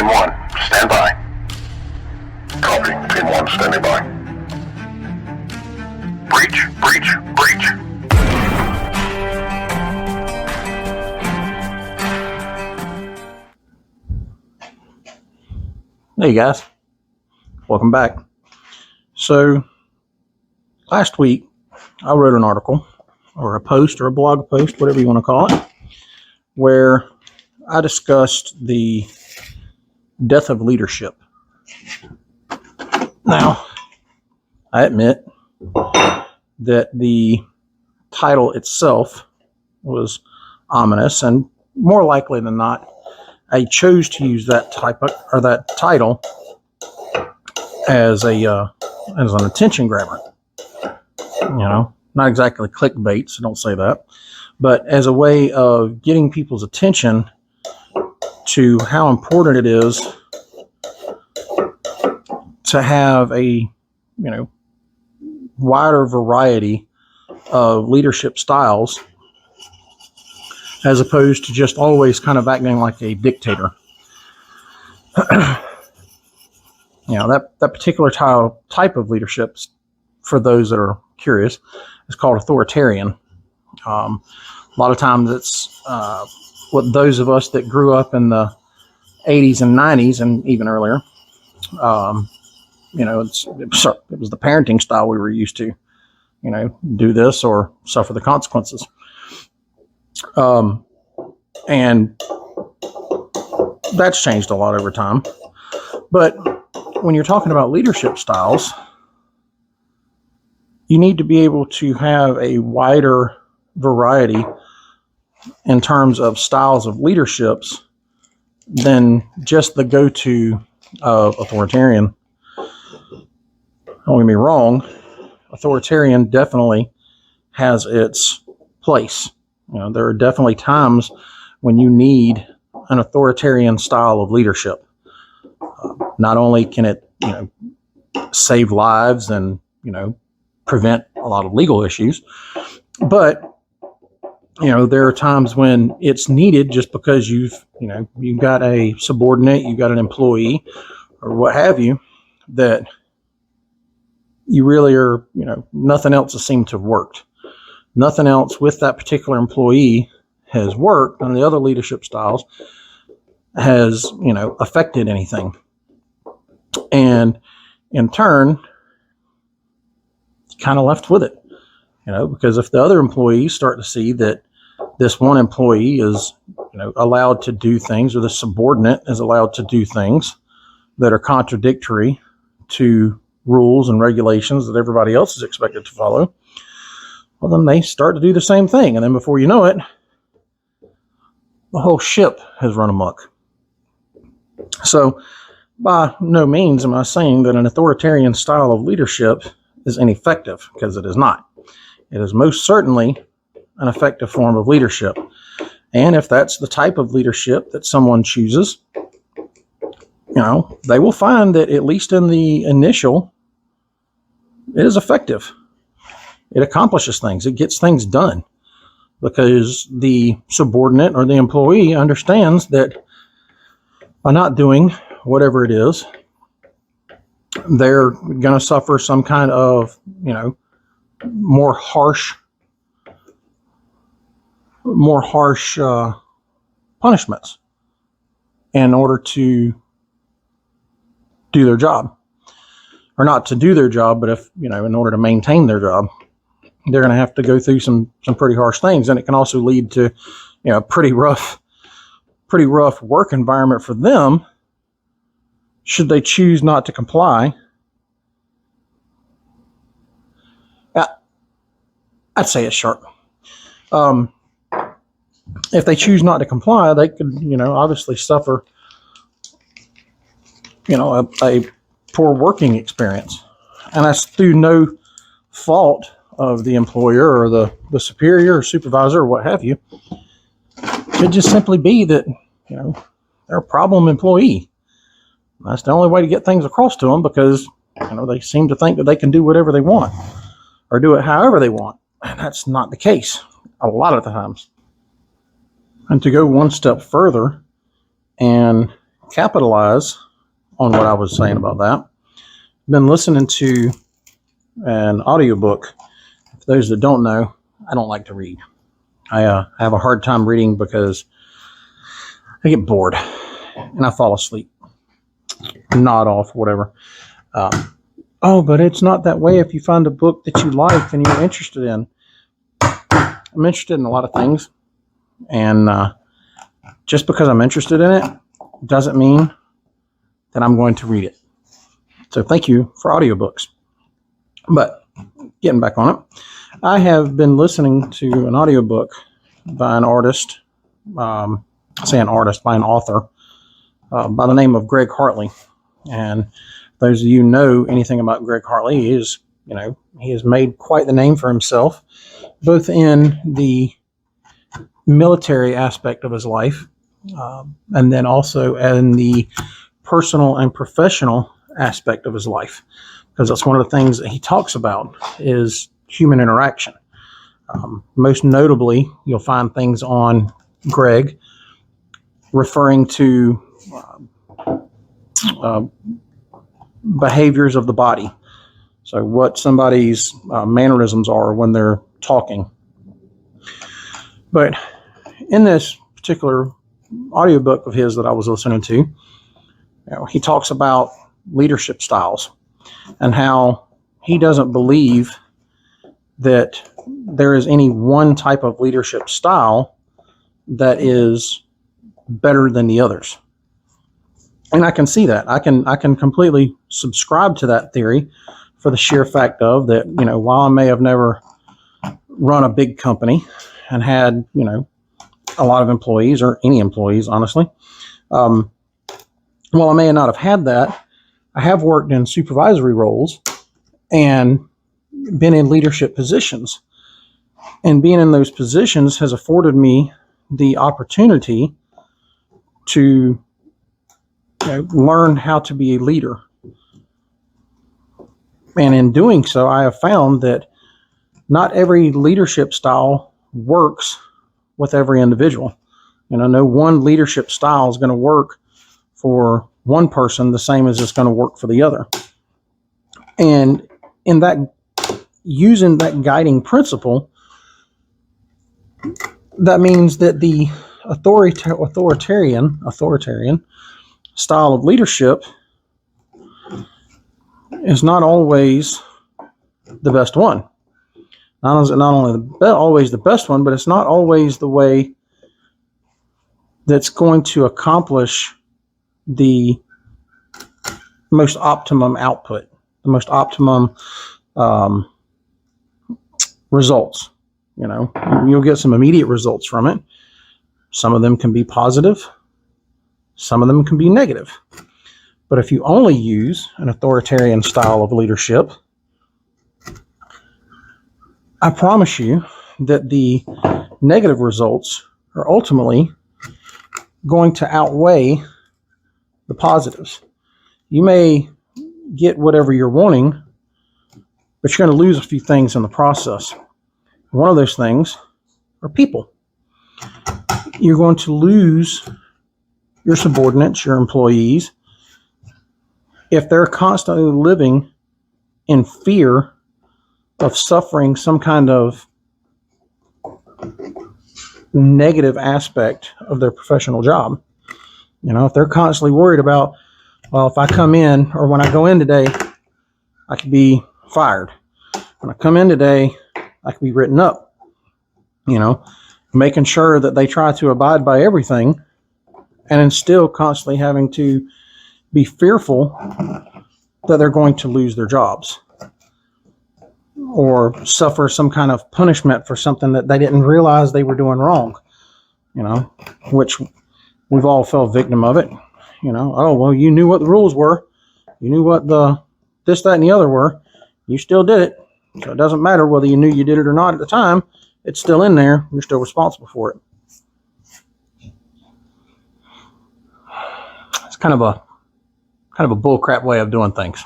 Team 1, stand by. Copy. Team 1, standing by. Breach, breach, breach. Hey guys, welcome back. So last week I wrote an article or a post or a blog post, whatever you want to call it, where I discussed the death of leadership. Now, I admit that the title itself was ominous, and more likely than not, I chose to use that title as an attention grabber. You know, not exactly clickbait, so don't say that, but as a way of getting people's attention to how important it is to have a, wider variety of leadership styles, as opposed to just always kind of acting like a dictator. That particular type of leadership, for those that are curious, is called authoritarian. A lot of times it's what those of us that grew up in the 80s and 90s and even earlier, it was the parenting style we were used to, do this or suffer the consequences. And that's changed a lot over time. But when you're talking about leadership styles, you need to be able to have a wider variety in terms of styles of leaderships than just the go-to of authoritarian. Don't get me wrong, authoritarian definitely has its place. There are definitely times when you need an authoritarian style of leadership. Not only can it, save lives and, prevent a lot of legal issues, but, there are times when it's needed just because you've got a subordinate, you've got an employee or what have you, that you really are, nothing else has seemed to have worked. Nothing else with that particular employee has worked, and the other leadership styles has, affected anything. And in turn, kind of left with it, because if the other employees start to see that this one employee is, allowed to do things, or the subordinate is allowed to do things that are contradictory to rules and regulations that everybody else is expected to follow, well, then they start to do the same thing. And then before you know it, the whole ship has run amok. So by no means am I saying that an authoritarian style of leadership is ineffective, because it is not. It is most certainly an effective form of leadership. And if that's the type of leadership that someone chooses, they will find that at least in the initial, it is effective. It accomplishes things. It gets things done, because the subordinate or the employee understands that by not doing whatever it is, they're going to suffer some kind of, more harsh punishments in order to do their job. Or not to do their job, but if, in order to maintain their job, they're going to have to go through some pretty harsh things. And it can also lead to, pretty rough work environment for them, should they choose not to comply. I'd say it's sharp. If they choose not to comply, they could, obviously suffer, a poor working experience. And that's through no fault of the employer or the superior or supervisor or what have you. It could just simply be that, they're a problem employee. That's the only way to get things across to them, because, they seem to think that they can do whatever they want or do it however they want. And that's not the case a lot of the times. And to go one step further and capitalize on what I was saying about that, I've been listening to an audiobook. For those that don't know, I don't like to read. I have a hard time reading because I get bored and I fall asleep, nod off, whatever. Oh, but it's not that way if you find a book that you like and you're interested in. I'm interested in a lot of things, and just because I'm interested in it doesn't mean that I'm going to read it. So thank you for audiobooks. But getting back on it, I have been listening to an audiobook by an artist, by an author, by the name of Greg Hartley. And those of you who know anything about Greg Hartley, he has made quite the name for himself, both in the military aspect of his life, and then also in the personal and professional aspect of his life, because that's one of the things that he talks about is human interaction. Most notably, you'll find things on Greg referring to behaviors of the body. So what somebody's mannerisms are when they're talking. But in this particular audiobook of his that I was listening to, he talks about leadership styles and how he doesn't believe that there is any one type of leadership style that is better than the others. And I can see that. I can completely subscribe to that theory for the sheer fact of that, while I may have never run a big company and had, a lot of employees or any employees, honestly, while I may not have had that, I have worked in supervisory roles and been in leadership positions. And being in those positions has afforded me the opportunity to learn how to be a leader. And in doing so, I have found that not every leadership style works with every individual. No one leadership style is going to work for one person the same as it's going to work for the other. And in that, using that guiding principle, that means that the authoritarian style of leadership is not always the best one. Not only is it not always the best one, but it's not always the way that's going to accomplish the most optimum output, the most optimum results. You'll get some immediate results from it. Some of them can be positive. Some of them can be negative. But if you only use an authoritarian style of leadership, I promise you that the negative results are ultimately going to outweigh the positives. You may get whatever you're wanting, but you're going to lose a few things in the process. One of those things are people. You're going to lose your subordinates, your employees, if they're constantly living in fear of suffering some kind of negative aspect of their professional job. If they're constantly worried about, well, if I come in or when I go in today, I could be fired. When I come in today, I could be written up. Making sure that they try to abide by everything and then still constantly having to be fearful that they're going to lose their jobs or suffer some kind of punishment for something that they didn't realize they were doing wrong, which we've all fell victim of it. Oh, well, you knew what the rules were. You knew what the this, that, and the other were. You still did it. So it doesn't matter whether you knew you did it or not at the time. It's still in there. You're still responsible for it. It's kind of a bullcrap way of doing things.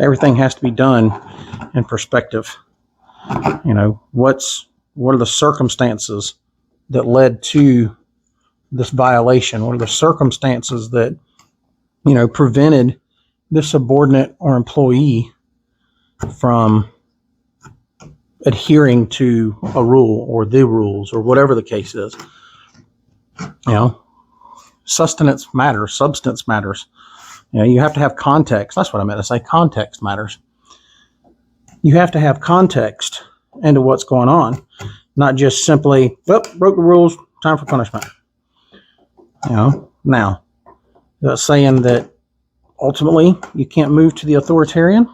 Everything has to be done in perspective. What are the circumstances that led to this violation? What are the circumstances that, prevented this subordinate or employee from adhering to a rule or the rules or whatever the case is? Sustenance matters, substance matters. You have to have context. That's what I meant to say. Context matters. You have to have context into what's going on, not just simply, well, broke the rules, time for punishment. Now, saying that ultimately you can't move to the authoritarian?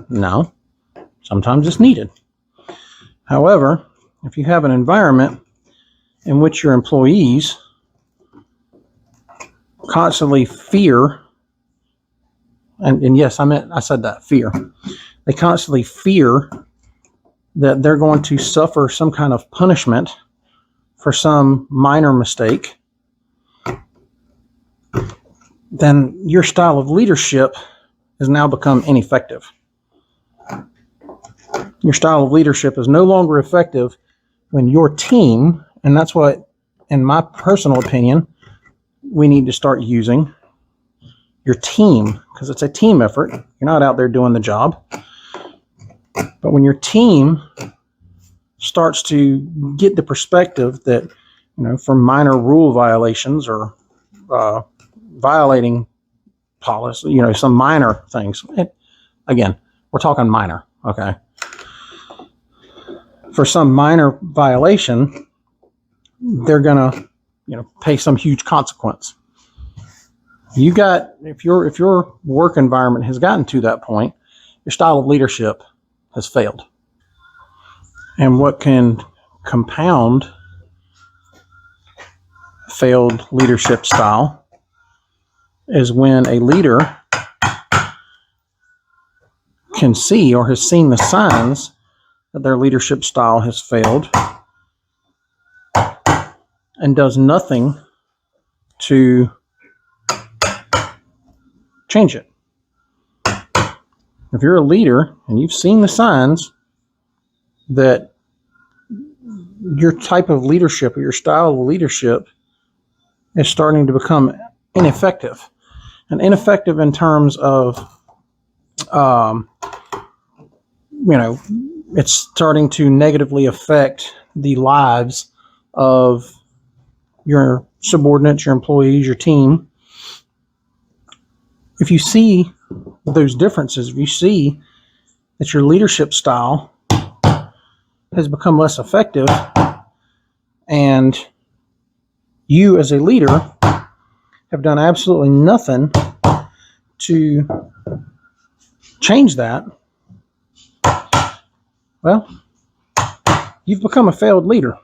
No. Sometimes it's needed. However, if you have an environment in which your employees constantly fear, and yes, I said that, fear. They constantly fear that they're going to suffer some kind of punishment for some minor mistake, then your style of leadership has now become ineffective. Your style of leadership is no longer effective when your team, and that's what, in my personal opinion, we need to start using, your team, because it's a team effort. You're not out there doing the job. But when your team starts to get the perspective that, for minor rule violations or violating policy, some minor things. Again, we're talking minor, okay? For some minor violation, they're gonna, pay some huge consequence. If your work environment has gotten to that point, your style of leadership has failed. And what can compound failed leadership style is when a leader can see or has seen the signs that their leadership style has failed and does nothing to change it. If you're a leader and you've seen the signs that your type of leadership or your style of leadership is starting to become ineffective, and ineffective in terms of, it's starting to negatively affect the lives of your subordinates, your employees, your team. If you see those differences, if you see that your leadership style has become less effective and you as a leader have done absolutely nothing to change that, well, you've become a failed leader.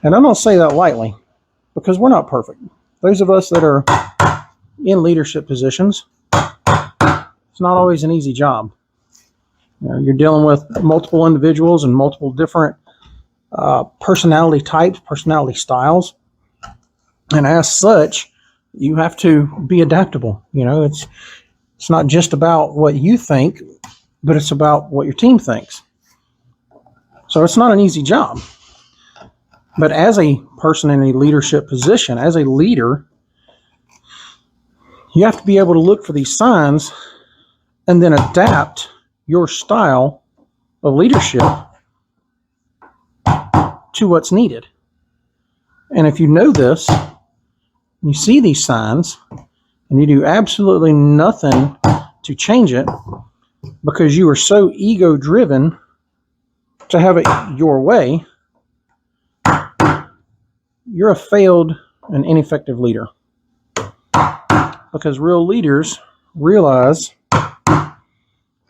And I don't say that lightly, because we're not perfect. Those of us that are in leadership positions, it's not always an easy job. You're dealing with multiple individuals and multiple different personality types, personality styles. And as such, you have to be adaptable. It's not just about what you think, but it's about what your team thinks. So it's not an easy job. But as a person in a leadership position, as a leader, you have to be able to look for these signs and then adapt your style of leadership to what's needed. And if you know this, you see these signs, and you do absolutely nothing to change it because you are so ego-driven to have it your way, you're a failed and ineffective leader. Because real leaders realize that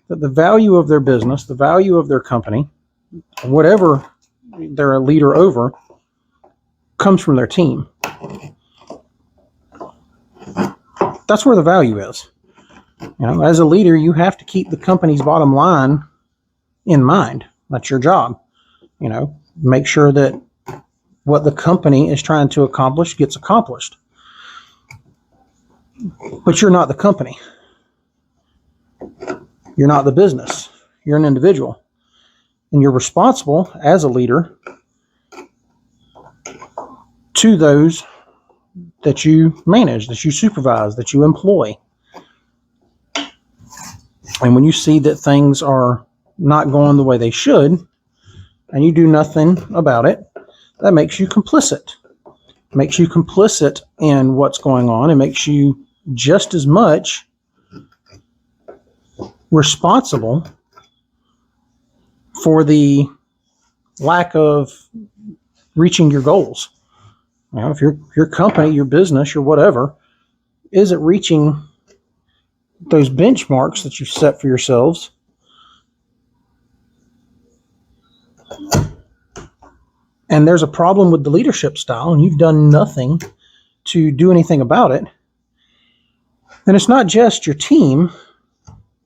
the value of their business, the value of their company, whatever they're a leader over, comes from their team. That's where the value is. As a leader, you have to keep the company's bottom line in mind. That's your job. Make sure that what the company is trying to accomplish gets accomplished. But you're not the company. You're not the business. You're an individual. And you're responsible as a leader to those that you manage, that you supervise, that you employ. And when you see that things are not going the way they should, and you do nothing about it, that makes you complicit. It makes you complicit in what's going on. It makes you just as much responsible for the lack of reaching your goals. You know, if your company, your business, your whatever, isn't reaching those benchmarks that you set for yourselves, and there's a problem with the leadership style, and you've done nothing to do anything about it, then it's not just your team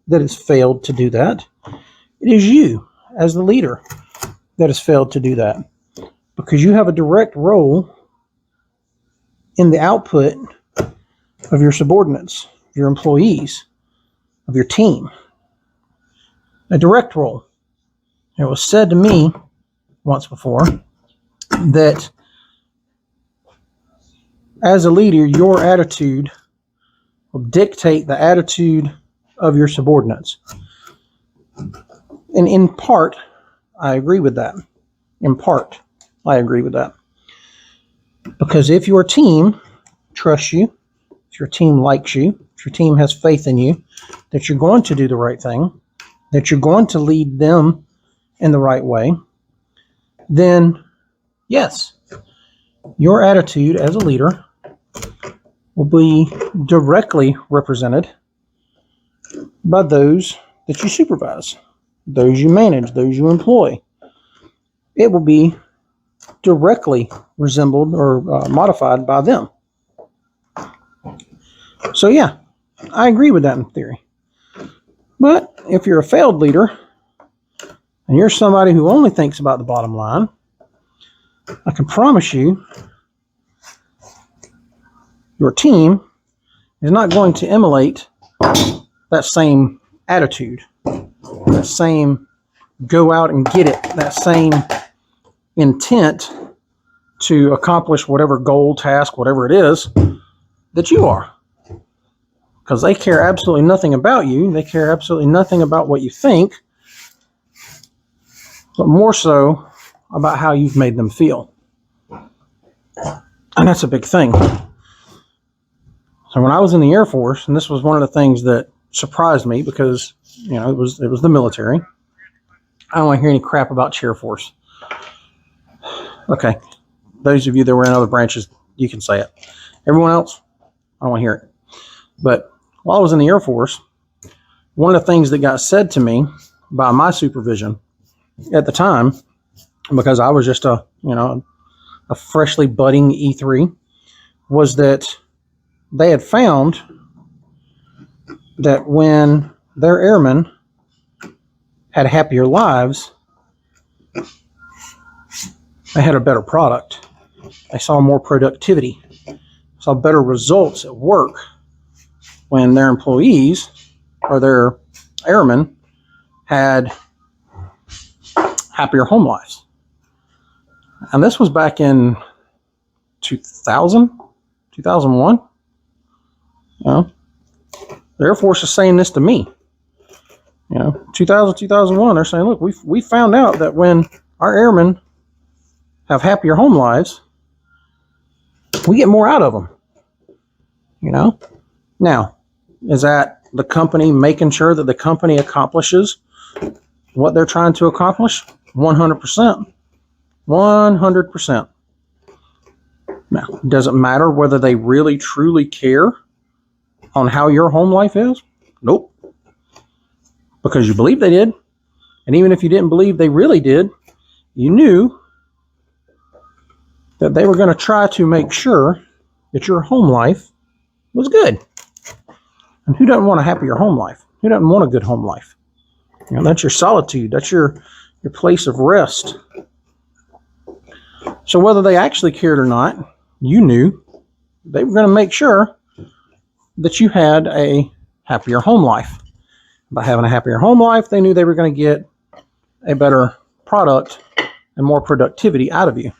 that has failed to do that. It is you, as the leader, that has failed to do that. Because you have a direct role in the output of your subordinates, your employees, of your team. A direct role. It was said to me once before that as a leader, your attitude will dictate the attitude of your subordinates. And in part, I agree with that. In part, I agree with that. Because if your team trusts you, if your team likes you, if your team has faith in you, that you're going to do the right thing, that you're going to lead them in the right way, then yes, your attitude as a leader will be directly represented by those that you supervise, those you manage, those you employ. It will be directly resembled or modified by them. So yeah, I agree with that in theory. But if you're a failed leader and you're somebody who only thinks about the bottom line, I can promise you your team is not going to emulate that same attitude, that same go out and get it, that same intent to accomplish whatever goal, task, whatever it is that you are. Because they care absolutely nothing about you. They care absolutely nothing about what you think, but more so about how you've made them feel. And that's a big thing. So when I was in the Air Force, and this was one of the things that surprised me because, you know, it was the military. I don't want to hear any crap about Chair Force. Okay. Those of you that were in other branches, you can say it. Everyone else, I don't want to hear it. But while I was in the Air Force, one of the things that got said to me by my supervision at the time, because I was just a freshly budding E3, was that they had found that when their airmen had happier lives, they had a better product. They saw more productivity, saw better results at work when their employees or their airmen had happier home lives. And this was back in 2000, 2001. You know, the Air Force is saying this to me. 2000, 2001, they're saying, look, we found out that when our airmen have happier home lives, we get more out of them. Now, is that the company making sure that the company accomplishes what they're trying to accomplish? 100%. 100%. Now, does it matter whether they really truly care on how your home life is? Nope. Because you believe they did. And even if you didn't believe they really did, you knew that they were going to try to make sure that your home life was good. And who doesn't want a happier home life? Who doesn't want a good home life? That's your solitude. That's your place of rest. So whether they actually cared or not, you knew they were going to make sure that you had a happier home life. By having a happier home life, they knew they were going to get a better product and more productivity out of you.